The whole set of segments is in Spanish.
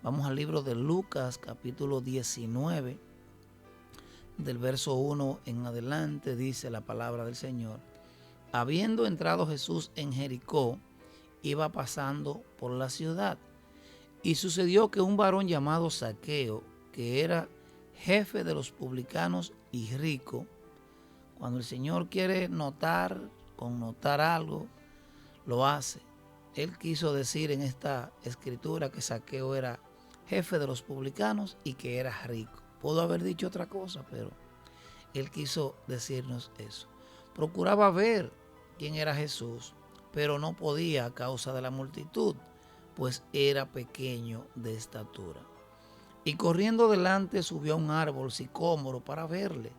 Vamos al libro de Lucas, capítulo 19, del verso 1 en adelante, dice la palabra del Señor. Habiendo entrado Jesús en Jericó, iba pasando por la ciudad. Y sucedió que un varón llamado Zaqueo, que era jefe de los publicanos y rico, cuando el Señor quiere connotar algo, lo hace. Él quiso decir en esta escritura que Zaqueo era jefe de los publicanos y que era rico. Pudo haber dicho otra cosa, pero él quiso decirnos eso. Procuraba ver quién era Jesús, pero no podía a causa de la multitud, pues era pequeño de estatura. Y corriendo delante subió a un árbol sicómoro para verle,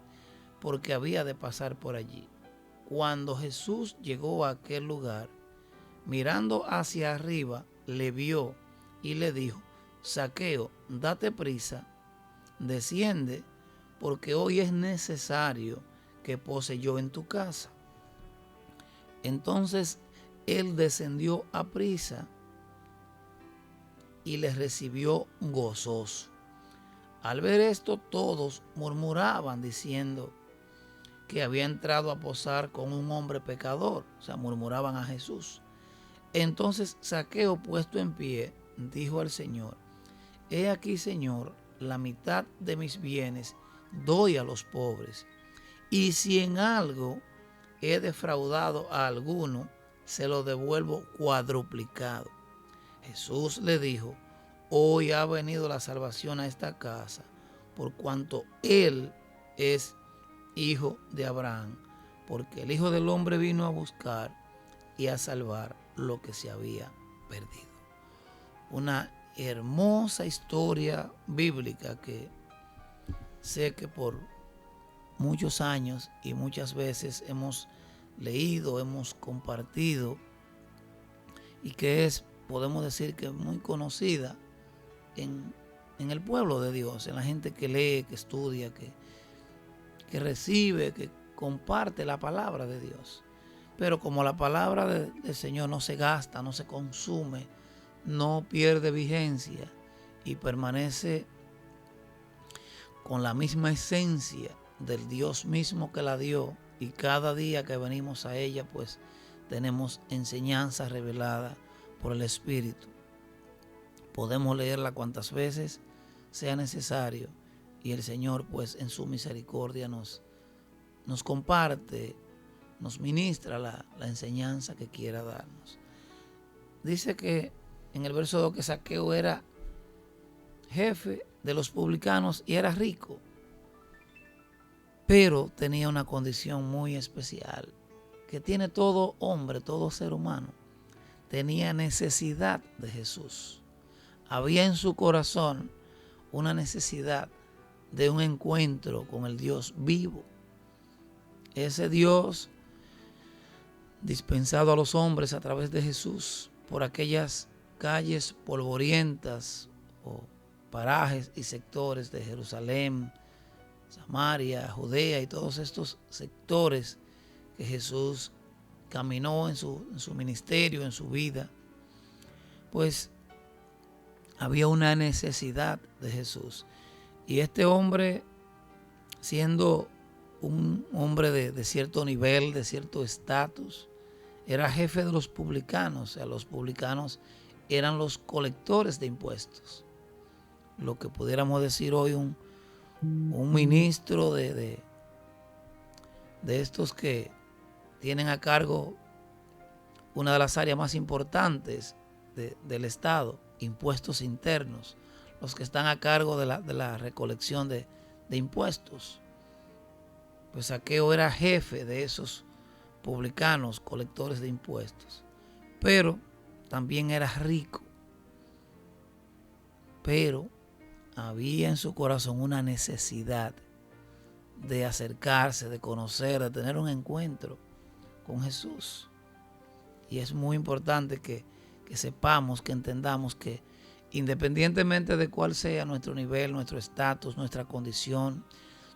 porque había de pasar por allí. Cuando Jesús llegó a aquel lugar, mirando hacia arriba, le vio y le dijo: Zaqueo, date prisa, desciende, porque hoy es necesario que pose yo en tu casa. Entonces él descendió a prisa y les recibió gozoso. Al ver esto, todos murmuraban diciendo que había entrado a posar con un hombre pecador. O sea, murmuraban a Jesús. Entonces Zaqueo, puesto en pie, dijo al Señor: He aquí, Señor, la mitad de mis bienes doy a los pobres, y si en algo he defraudado a alguno, se lo devuelvo cuadruplicado. Jesús le dijo: Hoy ha venido la salvación a esta casa, por cuanto él es hijo de Abraham, porque el Hijo del Hombre vino a buscar y a salvar lo que se había perdido. Una hermosa historia bíblica que sé que por muchos años y muchas veces hemos leído, hemos compartido, y que es, podemos decir que es muy conocida en el pueblo de Dios, en la gente que lee, que estudia, que recibe, que comparte la palabra de Dios. Pero como la palabra del Señor no se gasta, no se consume, no pierde vigencia y permanece con la misma esencia del Dios mismo que la dio, y cada día que venimos a ella, pues tenemos enseñanza revelada por el Espíritu. Podemos leerla cuantas veces sea necesario, y el Señor, pues en su misericordia nos comparte, nos ministra la enseñanza que quiera darnos. Dice que en el verso 2 que Zaqueo era jefe de los publicanos y era rico, pero tenía una condición muy especial que tiene todo hombre, todo ser humano. Tenía necesidad de Jesús. Había en su corazón una necesidad de un encuentro con el Dios vivo. Ese Dios dispensado a los hombres a través de Jesús por aquellas calles polvorientas o parajes y sectores de Jerusalén, Samaria, Judea y todos estos sectores que Jesús caminó en su ministerio, en su vida. Pues había una necesidad de Jesús. Y este hombre, siendo un hombre de cierto nivel, de cierto estatus, era jefe de los publicanos. O sea, los publicanos eran los colectores de impuestos. Lo que pudiéramos decir hoy un ministro de estos que tienen a cargo una de las áreas más importantes del Estado, impuestos internos, los que están a cargo de la recolección de impuestos. Pues Zaqueo era jefe de esos publicanos, colectores de impuestos, pero también era rico. Pero había en su corazón una necesidad de acercarse, de conocer, de tener un encuentro con Jesús. Y es muy importante que sepamos, que entendamos que independientemente de cuál sea nuestro nivel, nuestro estatus, nuestra condición,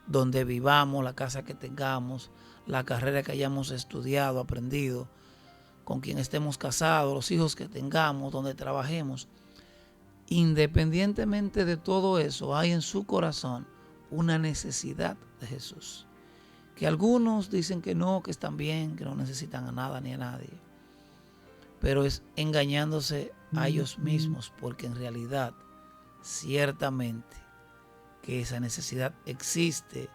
donde vivamos, la casa que tengamos, la carrera que hayamos estudiado, aprendido, con quien estemos casados, los hijos que tengamos, donde trabajemos, independientemente de todo eso, hay en su corazón una necesidad de Jesús. Que algunos dicen que no, que están bien, que no necesitan a nada ni a nadie. Pero es engañándose a ellos mismos, porque en realidad, ciertamente, que esa necesidad existe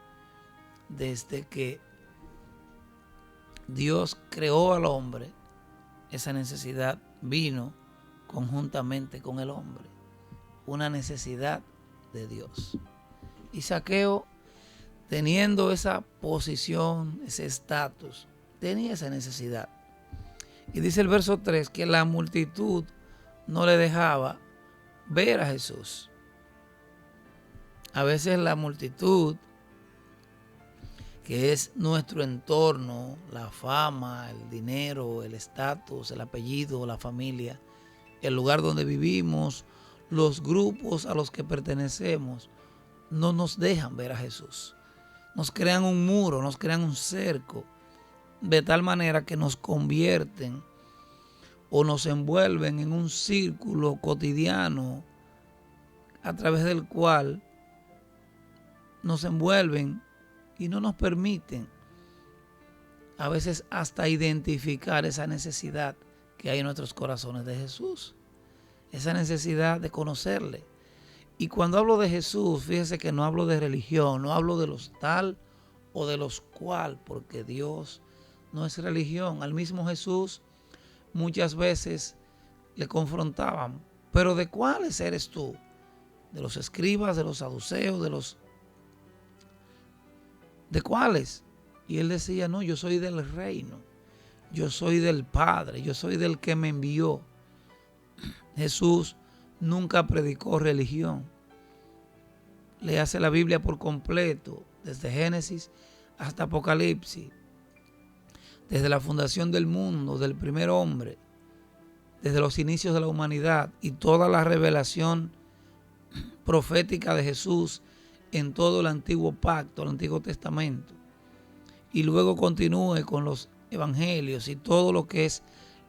desde que Dios creó al hombre. Esa necesidad vino conjuntamente con el hombre, una necesidad de Dios. Y Zaqueo, teniendo esa posición, ese estatus, tenía esa necesidad. Y dice el verso 3 que la multitud no le dejaba ver a Jesús. A veces la multitud, que es nuestro entorno, la fama, el dinero, el estatus, el apellido, la familia, el lugar donde vivimos, los grupos a los que pertenecemos, no nos dejan ver a Jesús. Nos crean un muro, nos crean un cerco, de tal manera que nos convierten o nos envuelven en un círculo cotidiano a través del cual nos envuelven y no nos permiten a veces hasta identificar esa necesidad que hay en nuestros corazones de Jesús, esa necesidad de conocerle. Y cuando hablo de Jesús, fíjese que no hablo de religión, no hablo de los tal o de los cual, porque Dios no es religión. Al mismo Jesús muchas veces le confrontaban, pero ¿de cuáles eres tú? ¿De los escribas, de los saduceos, ¿de cuáles? Y él decía, no, yo soy del reino, yo soy del Padre, yo soy del que me envió. Jesús nunca predicó religión. Le hace la Biblia por completo, desde Génesis hasta Apocalipsis, desde la fundación del mundo, del primer hombre, desde los inicios de la humanidad y toda la revelación profética de Jesús en todo el antiguo pacto, el Antiguo Testamento. Y luego continúe con los evangelios y todo lo que es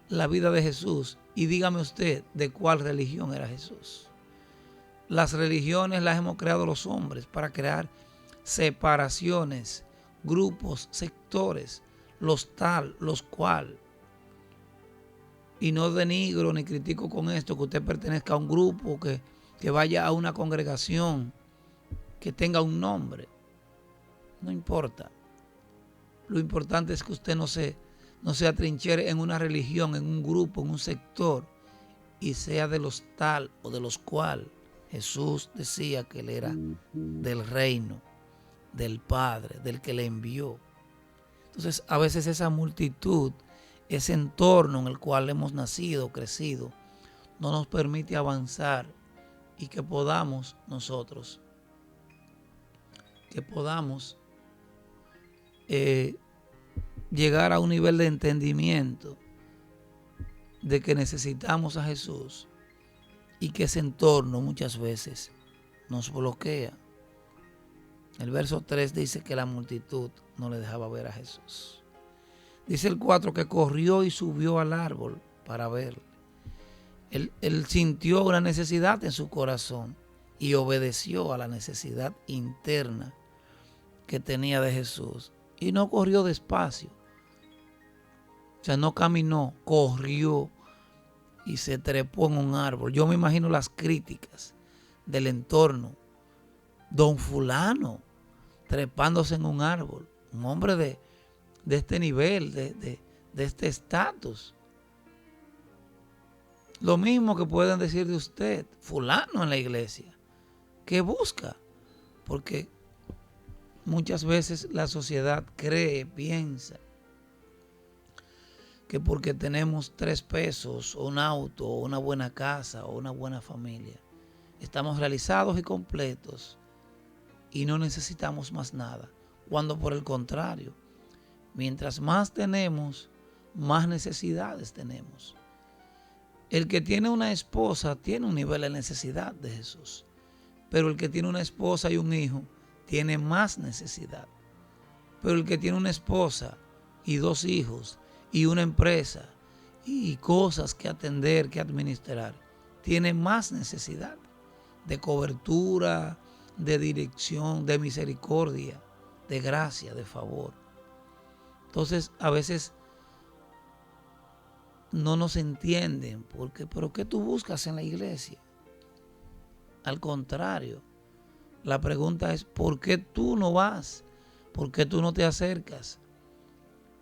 la vida de Jesús. Y dígame usted de cuál religión era Jesús. Las religiones las hemos creado los hombres para crear separaciones, grupos, sectores, los tal, los cual. Y no denigro ni critico con esto que usted pertenezca a un grupo, que vaya a una congregación, que tenga un nombre. No importa. Lo importante es que usted no se atrinchere en una religión, en un grupo, en un sector, y sea de los tal o de los cual. Jesús decía que él era del reino, del Padre, del que le envió. Entonces, a veces esa multitud, ese entorno en el cual hemos nacido, crecido, no nos permite avanzar y que podamos nosotros, llegar a un nivel de entendimiento de que necesitamos a Jesús y que ese entorno muchas veces nos bloquea. El verso 3 dice que la multitud no le dejaba ver a Jesús. Dice el 4 que corrió y subió al árbol para verle. Él sintió una necesidad en su corazón y obedeció a la necesidad interna que tenía de Jesús. Y no corrió despacio. O sea, no caminó, corrió y se trepó en un árbol. Yo me imagino las críticas del entorno. Don fulano trepándose en un árbol. Un hombre de este nivel, de este estatus. Lo mismo que pueden decir de usted, fulano en la iglesia. ¿Qué busca? Porque muchas veces la sociedad cree, piensa que porque tenemos 3 pesos, o un auto, o una buena casa, o una buena familia, estamos realizados y completos y no necesitamos más nada. Cuando por el contrario, mientras más tenemos, más necesidades tenemos. El que tiene una esposa tiene un nivel de necesidad de Jesús, pero el que tiene una esposa y un hijo tiene más necesidad. Pero el que tiene una esposa y 2 hijos y una empresa y cosas que atender, que administrar, tiene más necesidad de cobertura, de dirección, de misericordia, de gracia, de favor. Entonces, a veces no nos entienden porque, ¿pero qué tú buscas en la iglesia? Al contrario, la pregunta es, ¿por qué tú no vas? ¿Por qué tú no te acercas?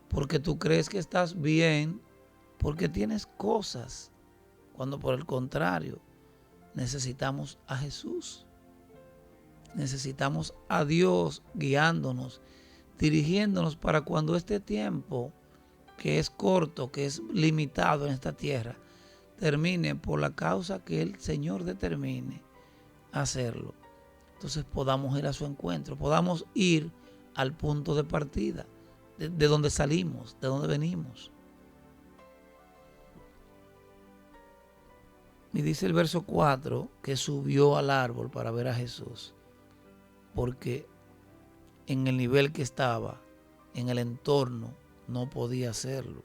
Porque tú crees que estás bien, porque tienes cosas, cuando por el contrario necesitamos a Jesús. Necesitamos a Dios guiándonos, dirigiéndonos para cuando este tiempo, que es corto, que es limitado en esta tierra, termine por la causa que el Señor determine hacerlo. Entonces podamos ir a su encuentro, podamos ir al punto de partida, de donde salimos, de donde venimos. Y dice el verso 4 que subió al árbol para ver a Jesús, porque en el nivel que estaba, en el entorno, no podía hacerlo.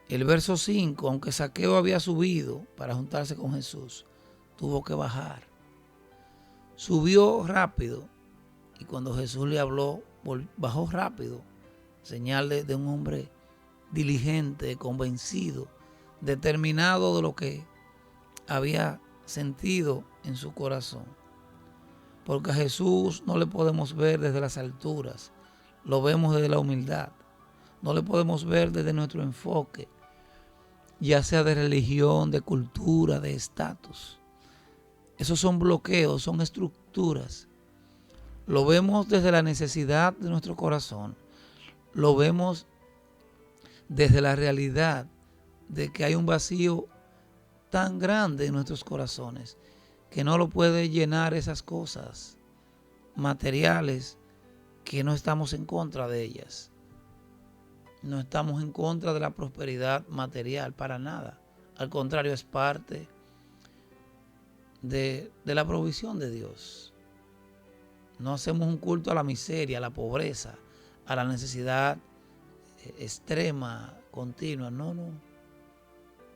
El verso 5, aunque Zaqueo había subido para juntarse con Jesús, tuvo que bajar. Subió rápido y cuando Jesús le habló, bajó rápido. Señal de un hombre diligente, convencido, determinado de lo que había sentido en su corazón. Porque a Jesús no le podemos ver desde las alturas, lo vemos desde la humildad. No le podemos ver desde nuestro enfoque, ya sea de religión, de cultura, de estatus. Esos son bloqueos, son estructuras. Lo vemos desde la necesidad de nuestro corazón. Lo vemos desde la realidad de que hay un vacío tan grande en nuestros corazones que no lo puede llenar esas cosas materiales, que no estamos en contra de ellas. No estamos en contra de la prosperidad material para nada. Al contrario, es parte de la provisión de Dios. No hacemos un culto a la miseria, a la pobreza, a la necesidad extrema, continua. No,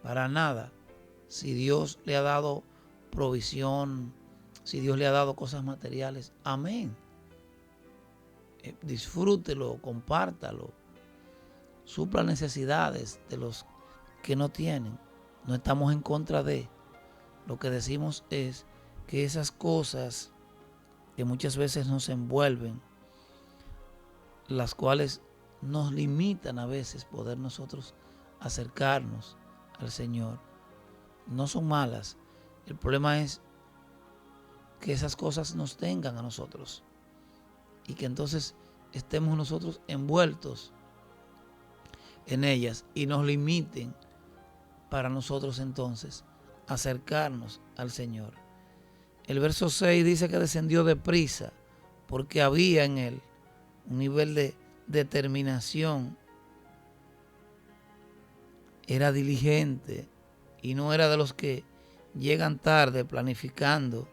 para nada. Si Dios le ha dado provisión, si Dios le ha dado cosas materiales, amén. Disfrútelo, compártalo. Supla necesidades de los que no tienen. No estamos en contra de. Lo que decimos es que esas cosas que muchas veces nos envuelven, las cuales nos limitan a veces poder nosotros acercarnos al Señor, no son malas. El problema es que esas cosas nos tengan a nosotros y que entonces estemos nosotros envueltos en ellas y nos limiten para nosotros entonces acercarnos al Señor. El verso 6 dice que descendió deprisa porque había en él un nivel de determinación. Era diligente y no era de los que llegan tarde planificando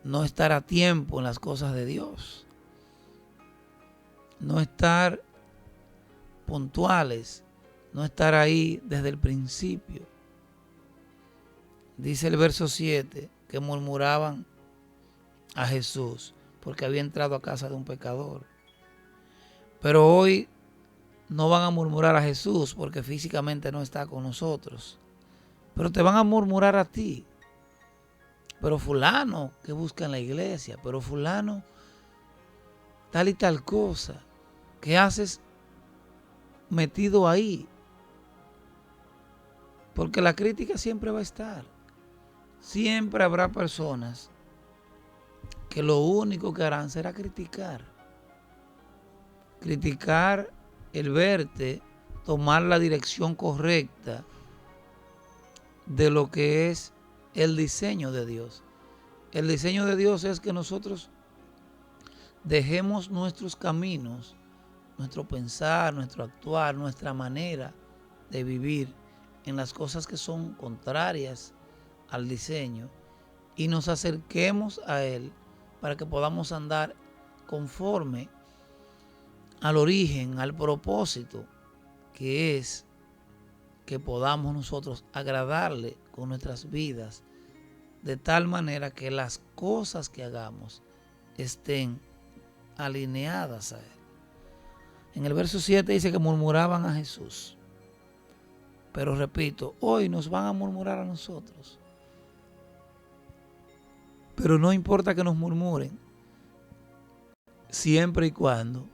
no estar a tiempo en las cosas de Dios, no estar puntuales, no estar ahí desde el principio. Dice el verso 7 que murmuraban a Jesús porque había entrado a casa de un pecador. Pero hoy no van a murmurar a Jesús porque físicamente no está con nosotros, pero te van a murmurar a ti. Pero fulano que busca en la iglesia, pero fulano tal y tal cosa, ¿qué haces metido ahí? Porque la crítica siempre va a estar. Siempre habrá personas que lo único que harán será criticar. Criticar el verte, tomar la dirección correcta de lo que es el diseño de Dios. El diseño de Dios es que nosotros dejemos nuestros caminos, nuestro pensar, nuestro actuar, nuestra manera de vivir en las cosas que son contrarias al diseño y nos acerquemos a Él para que podamos andar conforme al origen, al propósito, que es que podamos nosotros agradarle con nuestras vidas, de tal manera que las cosas que hagamos estén alineadas a Él. En el verso 7 dice que murmuraban a Jesús. Pero repito, hoy nos van a murmurar a nosotros. Pero no importa que nos murmuren, siempre y cuando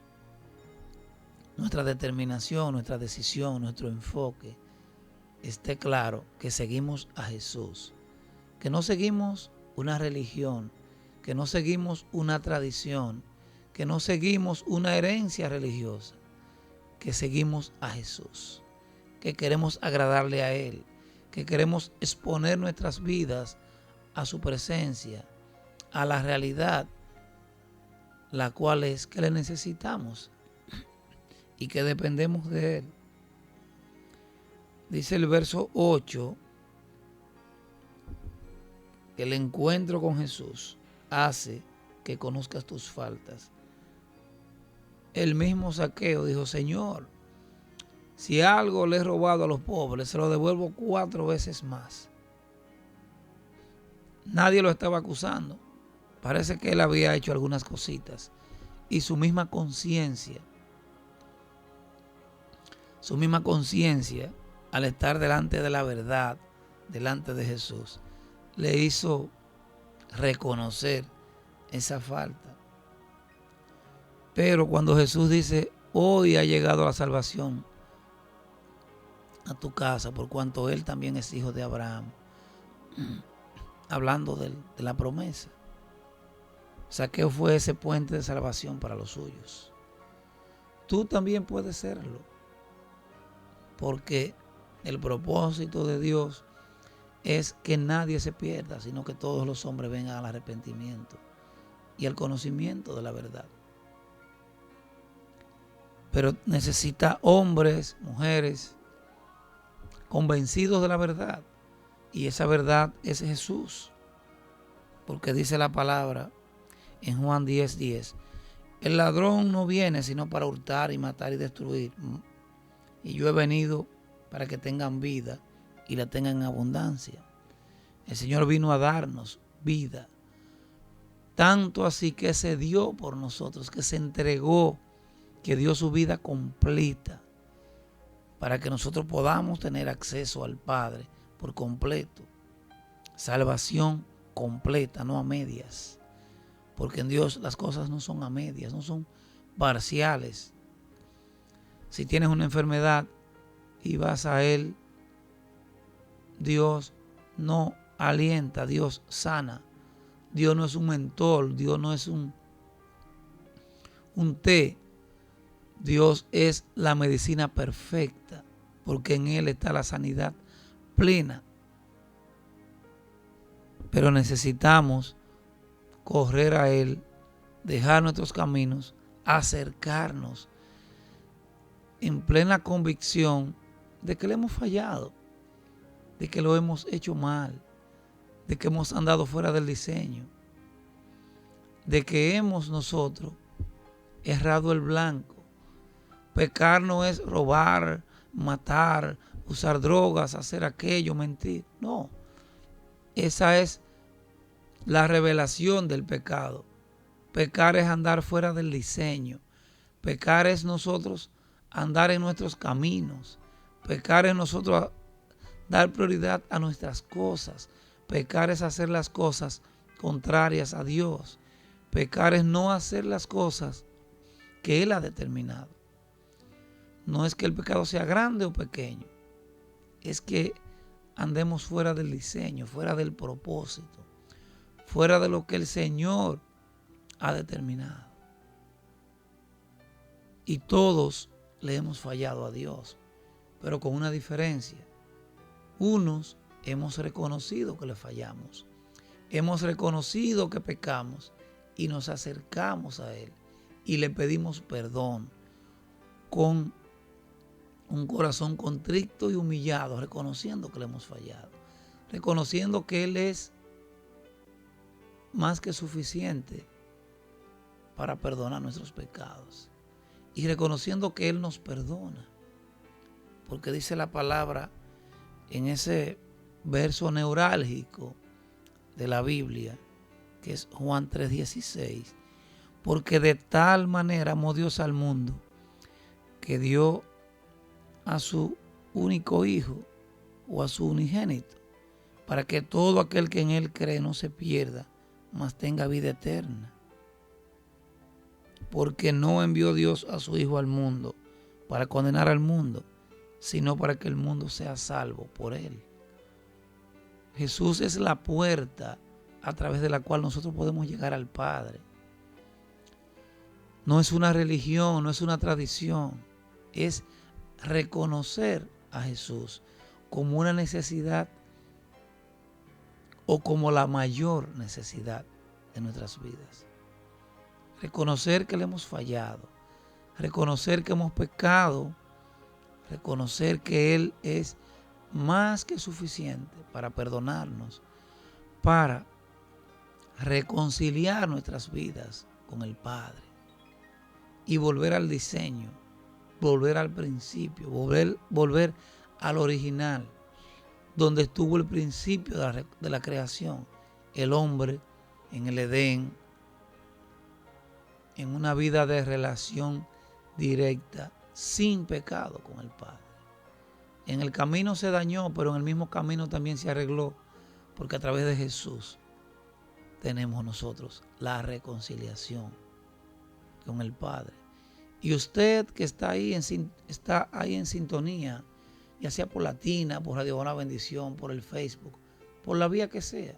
nuestra determinación, nuestra decisión, nuestro enfoque esté claro que seguimos a Jesús, que no seguimos una religión, que no seguimos una tradición, que no seguimos una herencia religiosa, que seguimos a Jesús, que queremos agradarle a Él, que queremos exponer nuestras vidas a su presencia, a la realidad, la cual es que le necesitamos y que dependemos de Él. Dice el verso 8 que el encuentro con Jesús hace que conozcas tus faltas. El mismo Zaqueo dijo: Señor, si algo le he robado a los pobres, se lo devuelvo 4 veces más. Nadie lo estaba acusando. Parece que él había hecho algunas cositas. Y su misma conciencia, al estar delante de la verdad, delante de Jesús, le hizo reconocer esa falta. Pero cuando Jesús dice: hoy ha llegado la salvación a tu casa, por cuanto él también es hijo de Abraham, hablando de la promesa. Zaqueo fue ese puente de salvación para los suyos. Tú también puedes serlo, porque el propósito de Dios es que nadie se pierda, sino que todos los hombres vengan al arrepentimiento y al conocimiento de la verdad. Pero necesita hombres, mujeres, convencidos de la verdad. Y esa verdad es Jesús. Porque dice la palabra en Juan 10:10, el ladrón no viene sino para hurtar y matar y destruir. Y yo he venido para que tengan vida y la tengan en abundancia. El Señor vino a darnos vida. Tanto así que se dio por nosotros, que se entregó, que dio su vida completa para que nosotros podamos tener acceso al Padre por completo. Salvación completa, no a medias. Porque en Dios las cosas no son a medias, no son parciales. Si tienes una enfermedad y vas a Él, Dios no alienta, Dios sana. Dios no es un mentor, Dios no es un té. Dios es la medicina perfecta, porque en Él está la sanidad plena. Pero necesitamos correr a Él, dejar nuestros caminos, acercarnos en plena convicción de que le hemos fallado, de que lo hemos hecho mal, de que hemos andado fuera del diseño, de que hemos nosotros errado el blanco. Pecar no es robar, matar, usar drogas, hacer aquello, mentir. No, esa es la revelación del pecado. Pecar es andar fuera del diseño. Pecar es nosotros andar en nuestros caminos. Pecar es nosotros dar prioridad a nuestras cosas. Pecar es hacer las cosas contrarias a Dios. Pecar es no hacer las cosas que Él ha determinado. No es que el pecado sea grande o pequeño. Es que andemos fuera del diseño, fuera del propósito, fuera de lo que el Señor ha determinado. Y todos le hemos fallado a Dios, pero con una diferencia. Unos hemos reconocido que le fallamos, hemos reconocido que pecamos y nos acercamos a Él y le pedimos perdón con un corazón contrito y humillado, reconociendo que le hemos fallado, reconociendo que Él es más que suficiente para perdonar nuestros pecados y reconociendo que Él nos perdona, porque dice la palabra en ese verso neurálgico de la Biblia, que es Juan 3:16, porque de tal manera amó Dios al mundo que dio a su único hijo o a su unigénito, para que todo aquel que en él cree no se pierda, mas tenga vida eterna. Porque no envió Dios a su hijo al mundo para condenar al mundo, sino para que el mundo sea salvo por él. Jesús es la puerta a través de la cual nosotros podemos llegar al Padre. No es una religión, no es una tradición, es reconocer a Jesús como una necesidad o como la mayor necesidad de nuestras vidas. Reconocer que le hemos fallado, reconocer que hemos pecado, reconocer que Él es más que suficiente para perdonarnos, para reconciliar nuestras vidas con el Padre y volver al diseño, volver al principio, volver al original, donde estuvo el principio de la creación, el hombre en el Edén, en una vida de relación directa, sin pecado con el Padre. En el camino se dañó, pero en el mismo camino también se arregló, porque a través de Jesús tenemos nosotros la reconciliación con el Padre. Y usted que está ahí en sintonía, ya sea por Latina, por Radio Buena Bendición, por el Facebook, por la vía que sea,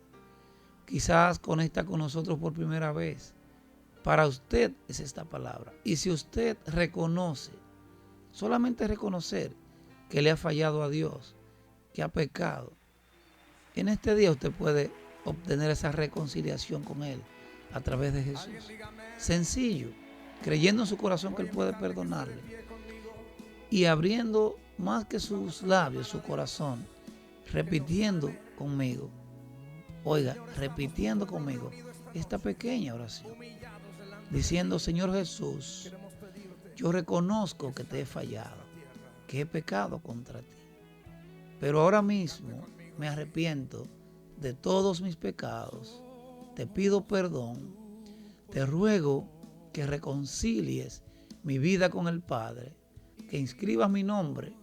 quizás conecta con nosotros por primera vez. Para usted es esta palabra. Y si usted reconoce, solamente reconocer que le ha fallado a Dios, que ha pecado, en este día usted puede obtener esa reconciliación con Él a través de Jesús. Sencillo, creyendo en su corazón que Él puede perdonarle y abriendo más que sus labios, su corazón, repitiendo conmigo, repitiendo conmigo esta pequeña oración, diciendo: Señor Jesús, yo reconozco que te he fallado, que he pecado contra ti, pero ahora mismo me arrepiento de todos mis pecados, te pido perdón, te ruego que reconcilies mi vida con el Padre, que inscribas mi nombre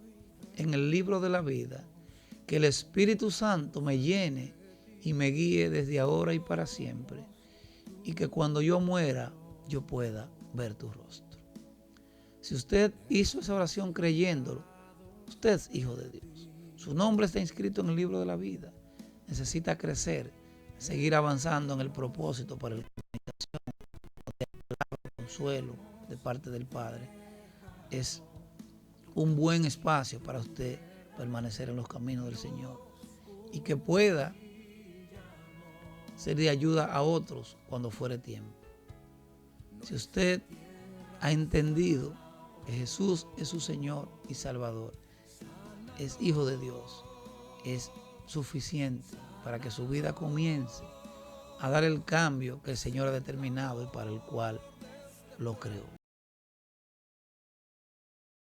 en el libro de la vida, que el Espíritu Santo me llene y me guíe desde ahora y para siempre, y que cuando yo muera yo pueda ver tu rostro. Si usted hizo esa oración creyéndolo, usted es hijo de Dios. Su nombre está inscrito en el libro de la vida. Necesita crecer, seguir avanzando en el propósito para el consuelo de parte del Padre. Es un buen espacio para usted permanecer en los caminos del Señor y que pueda ser de ayuda a otros cuando fuere tiempo. Si usted ha entendido que Jesús es su Señor y Salvador, es hijo de Dios, es suficiente para que su vida comience a dar el cambio que el Señor ha determinado y para el cual lo creó.